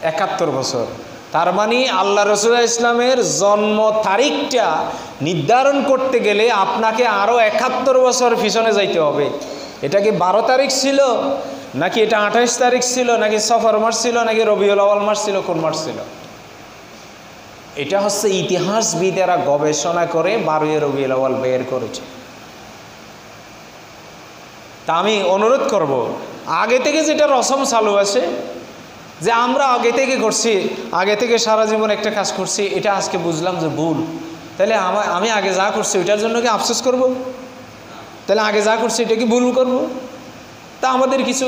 ৭১ বছর। তার মানে আল্লাহ রাসূলুল্লাহ ইসলামের জন্ম তারিখটা নির্ধারণ করতে গেলে আপনাকে আরও ৭১ বছর পিছনে যাইতে হবে। এটা কি 12 তারিখ ছিল, নাকি এটা 28 তারিখ ছিল, নাকি সফর মাস ছিল, নাকি রবিউল আউয়াল মাস ছিল, কোন মাস ছিল? এটা হচ্ছে ইতিহাসবিদেরা গবেষণা করে 12 রবিউল আউয়াল বের করেছে। তা আমি অনুরোধ করব, আগে থেকে যেটা রসম চালু আছে যে আমরা আগে থেকে করছি, আগে থেকে সারা জীবন একটা কাজ করছি, এটা আজকে বুঝলাম যে ভুল, তাহলে আমি আগে যা করছি ওইটার জন্য কি আফসোস করব? তাহলে আগে যা করছি এটা কি ভুল করব? তা আমাদের কিছু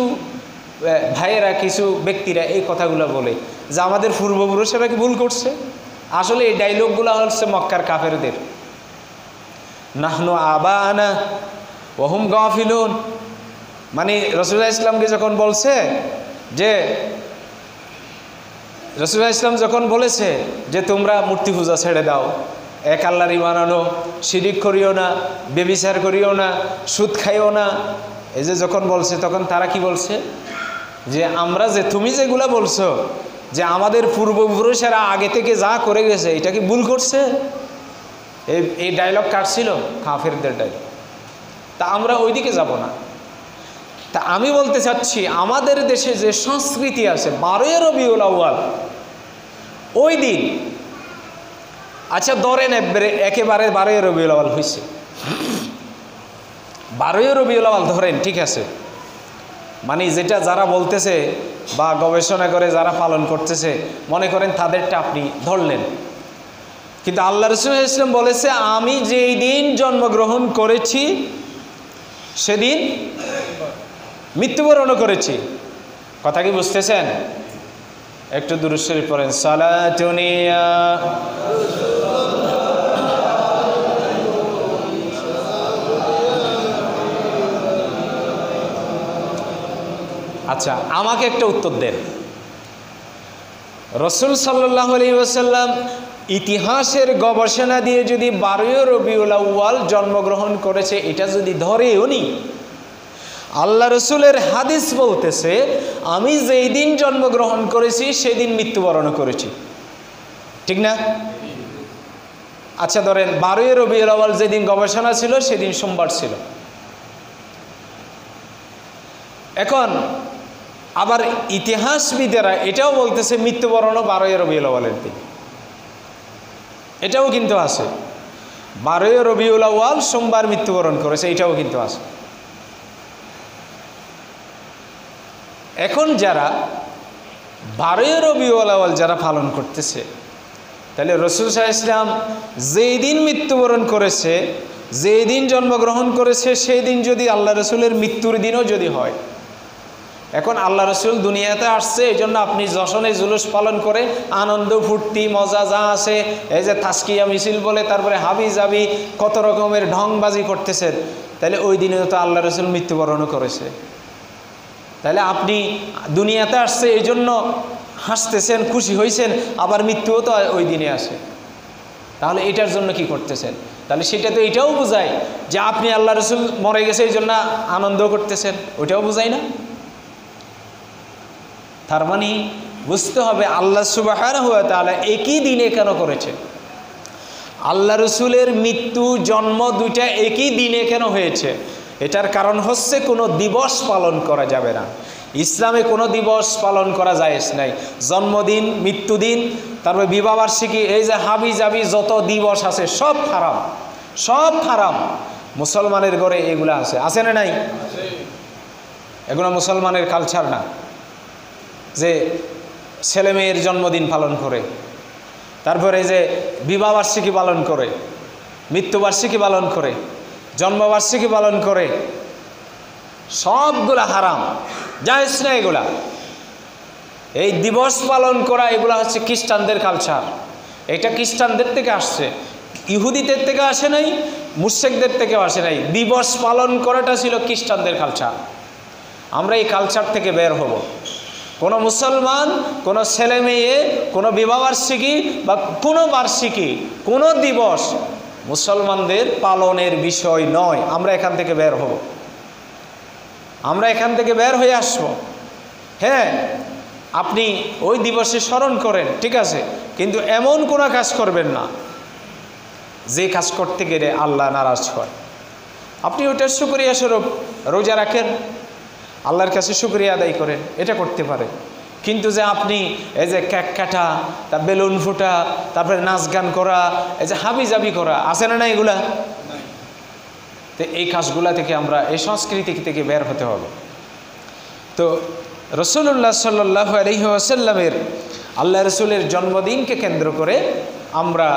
ভাইয়েরা, কিছু ব্যক্তিরা এই কথাগুলো বলে যে আমাদের পূর্বপুরুষেরা কি ভুল করছে। আসলে এই ডায়লগগুলো হচ্ছে মক্কার কাফেরদের। নাহনু আবানা ওয়া হুম গাফিলুন, মানে রাসূলুল্লাহ ইসলামকে যখন বলছে যে, রাসূলুল্লাহ ইসলাম যখন বলেছে যে তোমরা মূর্তি পূজা ছেড়ে দাও, এক আল্লাহর ঈমান আনো, শিরিক করিও না, ব্যভিচার করিও না, সুদ খাইও না, এই যে যখন বলছে তখন তারা কি বলছে যে আমরা যে তুমি যেগুলা বলছো যে আমাদের পূর্বপুরুষেরা আগে থেকে যা করে গেছে এটা কি ভুল করছে। এই ডায়লগ কাটছিল কাফেরদের ডায়লগ। তা আমরা ওইদিকে যাব না। তা আমি বলতে চাচ্ছি আমাদের দেশে যে সংস্কৃতি আছে 12 রবিউল আউয়াল ওই দিন, আচ্ছা ধরেন একেবারে 12 রবিউল আউয়াল হয়েছে, 12 রবিউল আউয়াল ধরেন, ঠিক আছে, মানে যেটা যারা বলতেছে বা গবেষণা করে যারা পালন করতেছে মনে করেন তাদেরটা আপনি ধরলেন, কিন্তু আল্লাহ রাসূলুল্লাহ ইসলাম বলেছে আমি যেই দিন জন্মগ্রহণ করেছি সেদিন মৃত্যুবরণ করেছি। কথা কি বুঝতেছেন? একটু দুরূদ শরীফ পড়েন। সালাতুনিয়া আচ্ছা আমাকে একটা উত্তর দেন, রাসূল সাল্লাল্লাহু আলাইহি ওয়াসাল্লাম ইতিহাসের গবেষণা দিয়ে যদি 12 রবিউল আউয়াল জন্মগ্রহণ করেছে এটা যদি ধরেও নি, আল্লাহ রসুলের হাদিস বলতেছে আমি যেই দিন জন্মগ্রহণ করেছি সেদিন মৃত্যুবরণ করেছি, ঠিক না? আচ্ছা ধরেন 12 রবিউল আউয়াল যেদিন গবেষণা ছিল সেদিন সোমবার ছিল। এখন আবার ইতিহাসবিদেরা এটাও বলতেছে মৃত্যুবরণও 12 রবিউল আউয়ালের দিন, এটাও কিন্তু আছে। 12 রবিউল আউয়াল সোমবার মৃত্যুবরণ করেছে, এটাও কিন্তু আছে। এখন যারা 12 রবিউল আউয়াল যারা পালন করতেছে, তাহলে রাসূল সাল্লাল্লাহু আলাইহি ওয়াসাল্লাম যেই দিন মৃত্যুবরণ করেছে, যেই দিন জন্মগ্রহণ করেছে সেই দিন যদি আল্লাহ রসুলের মৃত্যুর দিনও যদি হয়, এখন আল্লাহ রসুল দুনিয়াতে আসছে এই জন্য আপনি যশনে জুলুস পালন করে আনন্দ ফুর্তি মজা যা আছে, এই যে তাসকিয়া মিছিল বলে তারপরে হাবি জাবি কত রকমের ঢংবাজি করতেছেন, তাহলে ওই দিনে তো আল্লাহ রসুল মৃত্যুবরণও করেছে। তাহলে আপনি দুনিয়াতে আসছে এই জন্য হাসতেছেন, খুশি হয়েছেন, আবার মৃত্যুও তো ওই দিনে আসে, তাহলে এটার জন্য কি করতেছেন? তাহলে সেটা তো এটাও বোঝায় যে আপনি আল্লাহ রসুল মরে গেছে এই জন্য আনন্দ করতেছেন, ওইটাও বোঝায় না? তার মানে বুঝতে হবে আল্লাহ সুবহানাহু ওয়া তাআলা একই দিনে কেন করেছে, আল্লাহ রসুলের মৃত্যু জন্ম দুইটা একই দিনে কেন হয়েছে। এটার কারণ হচ্ছে কোনো দিবস পালন করা যাবে না, ইসলামে কোনো দিবস পালন করা জায়েজ নাই। জন্মদিন, মৃত্যুদিন, তারপরে বিবাহবার্ষিকী, এই যে হাবি জাবি যত দিবস আছে সব হারাম, সব হারাম। মুসলমানের ঘরে এগুলো আছে না নাই? এগুলো মুসলমানের কালচার না যে ছেলে মেয়ের জন্মদিন পালন করে, তারপরে যে বিবাহবার্ষিকী পালন করে, মৃত্যুবার্ষিকী পালন করে, জন্মবার্ষিকী পালন করে, সবগুলা হারাম, জায়েজ না এগুলা। এই দিবস পালন করা এগুলা হচ্ছে খ্রিস্টানদের কালচার, এটা খ্রিস্টানদের থেকে আসছে, ইহুদিদের থেকে আসে নাই, মুশরিকদের থেকেও আসে নাই। দিবস পালন করাটা ছিল খ্রিস্টানদের কালচার। আমরা এই কালচার থেকে বের হব। কোনো মুসলমান, কোনো ছেলে মেয়ে, কোনো বিবাহবার্ষিকী বা কোনো বার্ষিকী, কোনো দিবস মুসলমানদের পালনের বিষয় নয়। আমরা এখান থেকে বের হব, আমরা এখান থেকে বের হয়ে আসব। হ্যাঁ, আপনি ওই দিবসে স্মরণ করেন, ঠিক আছে, কিন্তু এমন কোনো কাজ করবেন না যে কাজ করতে গেলে আল্লাহ নারাজ হয়। আপনি ওটার শুকরিয়া স্বরূপ রোজা রাখেন, আল্লাহর কাছে শুকরিয়া আদায় করেন, এটা করতে পারেন। কিন্তু যে আপনি এই যে কেক কাটা, তা বেলুন ফুটা, তারপরে নাচ গান করা, এই যে হাবি জাবি করা, আছে না এগুলা, তো এই কাজগুলা থেকে আমরা, এই সংস্কৃতি থেকে বের হতে হবে। তো রাসূলুল্লাহ সাল্লাল্লাহু আলাইহি ওয়াসাল্লামের, আল্লাহ রসুলের জন্মদিনকে কেন্দ্র করে আমরা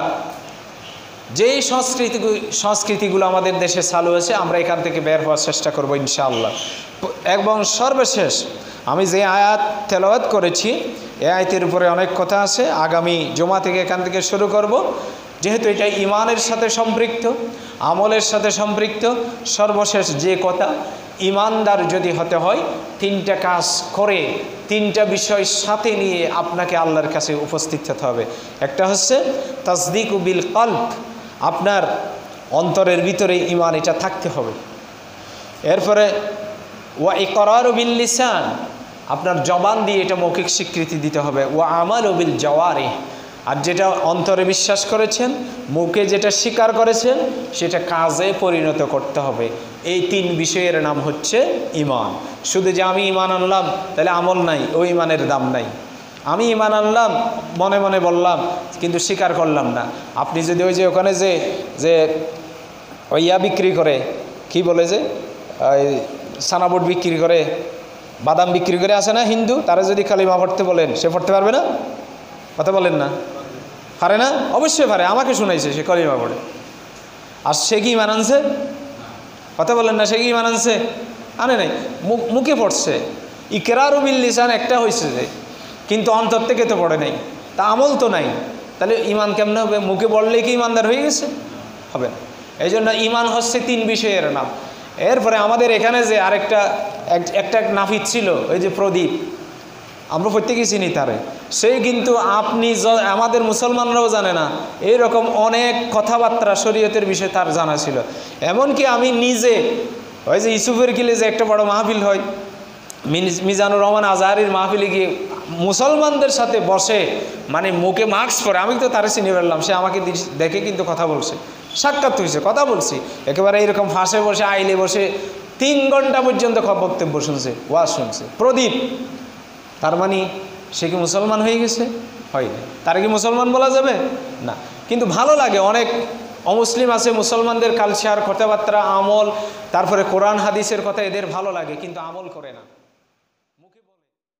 যেই সংস্কৃতিগুলো আমাদের দেশে চালু আছে, আমরা এখান থেকে বের হওয়ার চেষ্টা করব ইনশাআল্লাহ। এবং সর্বশেষ আমি যে আয়াত তেলাওয়াত করেছি, এই আয়াতের উপরে অনেক কথা আছে, আগামী জুমা থেকে এখান থেকে শুরু করব। যেহেতু এটা ইমানের সাথে সম্পৃক্ত, আমলের সাথে সম্পৃক্ত, সর্বশেষ যে কথা, ইমানদার যদি হতে হয় 3টা কাজ করে, 3টা বিষয় সাথে নিয়ে আপনাকে আল্লাহর কাছে উপস্থিত হতে হবে। একটা হচ্ছে তাসদিকু বিল কলব, আপনার অন্তরের ভিতরে ইমান এটা থাকতে হবে। এরপরে ওয়া ইকরারু বিল লিসান, আপনার জবান দিয়ে এটা মৌখিক স্বীকৃতি দিতে হবে। ওয়া আমালু বিল জাওয়ারিহ, আর যেটা অন্তরে বিশ্বাস করেছেন, মুখে যেটা স্বীকার করেছেন, সেটা কাজে পরিণত করতে হবে। এই 3 বিষয়ের নাম হচ্ছে ইমান। শুধু যে আমি ইমান আনলাম তাহলে আমল নাই, ওই ইমানের দাম নাই। আমি ইমান আনলাম, মনে মনে বললাম, কিন্তু স্বীকার করলাম না। আপনি যদি ওই যে ওখানে যে ওই বিক্রি করে, কি বলে যে সানাবুট বিক্রি করে, বাদাম বিক্রি করে, আছে না হিন্দু, তারা যদি কালিমা পড়তে বলেন, সে পড়তে পারবে না? কথা বলেন না, পারে না? অবশ্যই পারে, আমাকে শুনাইছে, সে কালিমা পড়ে। আর সে কি ইমান আনছে? কথা বলেন না, সে কি ইমান আনছে? আনে নাই, মুখে পড়ছে। ইকরারু বিল লিসান একটা হয়েছে যে, কিন্তু অন্তর থেকে তো পড়ে নাই, তা আমল তো নাই, তাহলে ইমান কেমনে হবে? মুখে পড়লেই কি ইমানদার হয়ে গেছে? হবে না। এই জন্য ইমান হচ্ছে 3 বিষয়ের নাম। এরপরে আমাদের এখানে যে আরেকটা একটা নাফিদ ছিল, ওই যে প্রদীপ, আমরা প্রত্যেকেই চিনি তারে, সে কিন্তু আপনি আমাদের মুসলমানরাও জানে না, এইরকম অনেক কথাবার্তা শরীয়তের বিষয়ে তার জানা ছিল। এমনকি আমি নিজে ওই যে ইউসুফের কিলে যে একটা বড় মাহফিল হয়, মিজানুর রহমান আজহারির মাহফিলে গিয়ে মুসলমানদের সাথে বসে, মানে মুখে মাস্ক পরে, আমি তো তারে চিনে ফেললাম, সে আমাকে দেখে কিন্তু কথা বলছে, সাক্ষাৎ হয়েছে, কথা বলছি, একেবারে এরকম ফাঁসে বসে, আইলে বসে 3 ঘন্টা পর্যন্ত বক্তব্য শুনছে, ওয়াজ শুনছে। প্রদীপ, তার মানে সে কি মুসলমান হয়ে গেছে? হয়নি। তার কি মুসলমান বলা যাবে? না। কিন্তু ভালো লাগে, অনেক অমুসলিম আছে, মুসলমানদের কালচার, কথাবার্তা, আমল, তারপরে কোরআন হাদিসের কথা এদের ভালো লাগে, কিন্তু আমল করে না।